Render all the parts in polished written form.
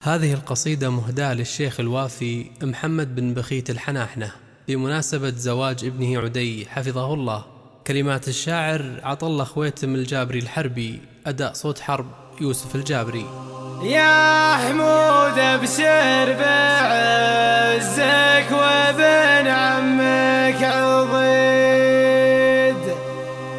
هذه القصيدة مهداة للشيخ الوافي محمد بن بخيت الحناحنة بمناسبة زواج ابنه عدي حفظه الله. كلمات الشاعر عطله خويتم الجابري الحربي، أداء صوت حرب يوسف الجابري. يا حمود ابشر بعزك وابن عمك عضيد،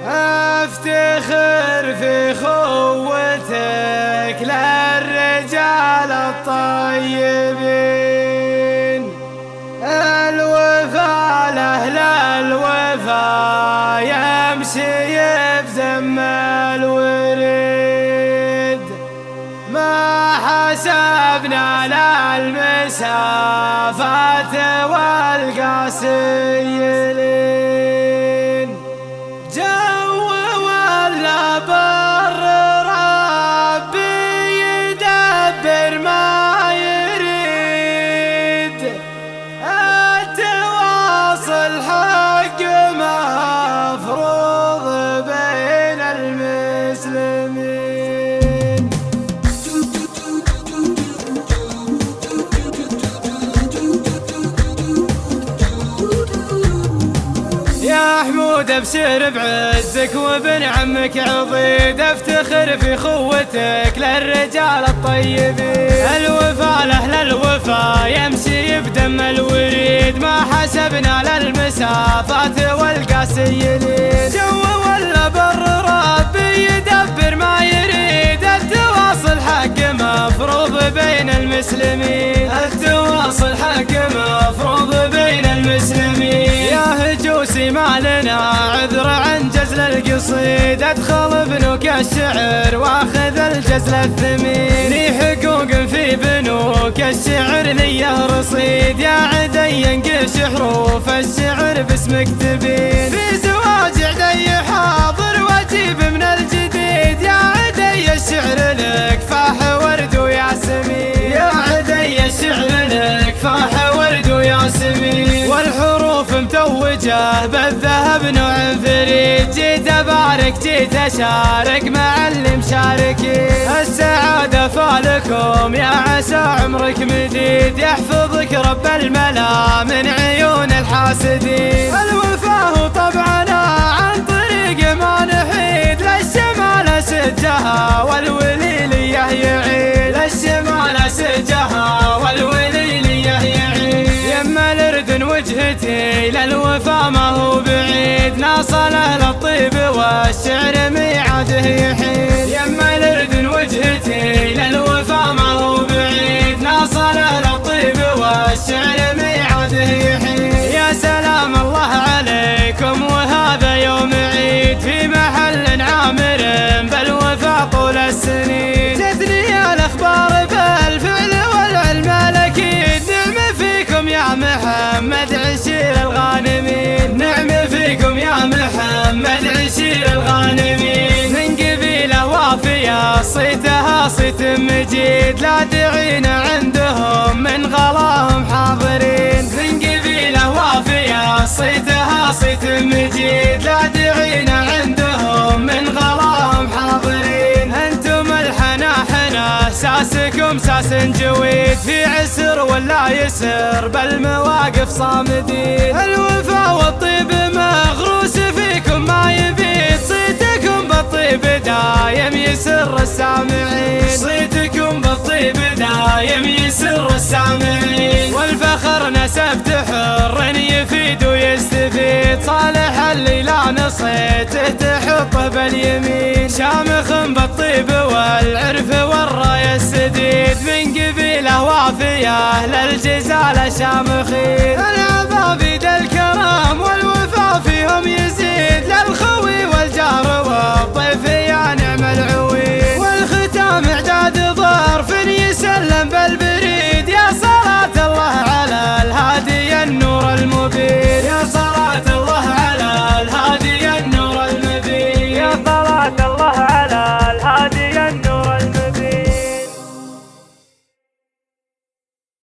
افتخر في خوتك للرجال الطيبين، الوفا لأهل الوفا يمشي بذم الوريد، ما حسبنا للمسافات والقاسيين، جو ولا بر ربي يدبر ما يريد، التواصل حق مفروض بين المسلمين. يا حمود ابشر بعزك وابن عمك عضيد، افتخر في خوتك للرجال الطيبين، الوفا لأهل الوفا يمشي بدم الوريد، ما حسبنا للمسافات والقاسيين، جو ولا بر ربي يدبر ما يريد، التواصل حق مفروض بين المسلمين، التواصل حق مفروض بين المسلمين. يا هجوسي ما لنا عذر عن جزل القصيد، ادخل بنوك الشعر واخذ الجزل الثمين، لي حقوق في بنوك الشعر لي رصيد، يا عدي انقش حروف الشعر باسمك تبين، في زواج عدي حاضر واجيب من الجديد، يا عدي الشعر لك فاح ورد وياسمين، يا عدي الشعر لك فاح ورد وياسمين، والحروف متوجه بالذهب نوع فريد، جيت ابارك جيت اشارك مع المشاركين، السعادة فالكم يا عسى عمرك مديد، يحفظك رب الملا من عيون الحاسدين، الوفا هو طبعنا عن طريق ما نحيد، للشمال سجها والولي ليه يعيد، للشمال سجها والولي ليه يعيد، يما الاردن وجهتي للوفا ما هو بعيد، ناصله للطيب والشعر ميعاده يحيد، يما الاردن وجهتي للوفا ما هو بعيد، ناصله للطيب والشعر ميعاده يحيد، يا سلام الله عليكم وهذا يوم عيد، في محل عامر بالوفا طول السنين، جتني الاخبار بالفعل والعلم الاكيد، نعم فيكم يا محمد عشير الغانمين، نعم فيكم يا محمد عشير الغانمين، من قبيله وافيه صيتها صيت مجيد، لا دعينا عندهم من غلاهم حاضرين، من قبيله وافيه صيتها صيت مجيد، لا دعينا عندهم من غلاهم حاضرين، انتم الحناحنة ساسكم ساس جويد، في عسر ولا يسر بالمواقف صامدين، الوفا والطيب مغروس فيكم ما يبيد، صيتكم بالطيب دايم يسر السامعين، صيتكم بالطيب دايم يسر السامعين، والفخر نسبت حر يفيد ويستفيد، صالح اللي لا نصيته تحطه باليمين، شامخ بالطيب والعرف والراية السديد، من قبيله وافيه للجزالة شامخين، العبابيد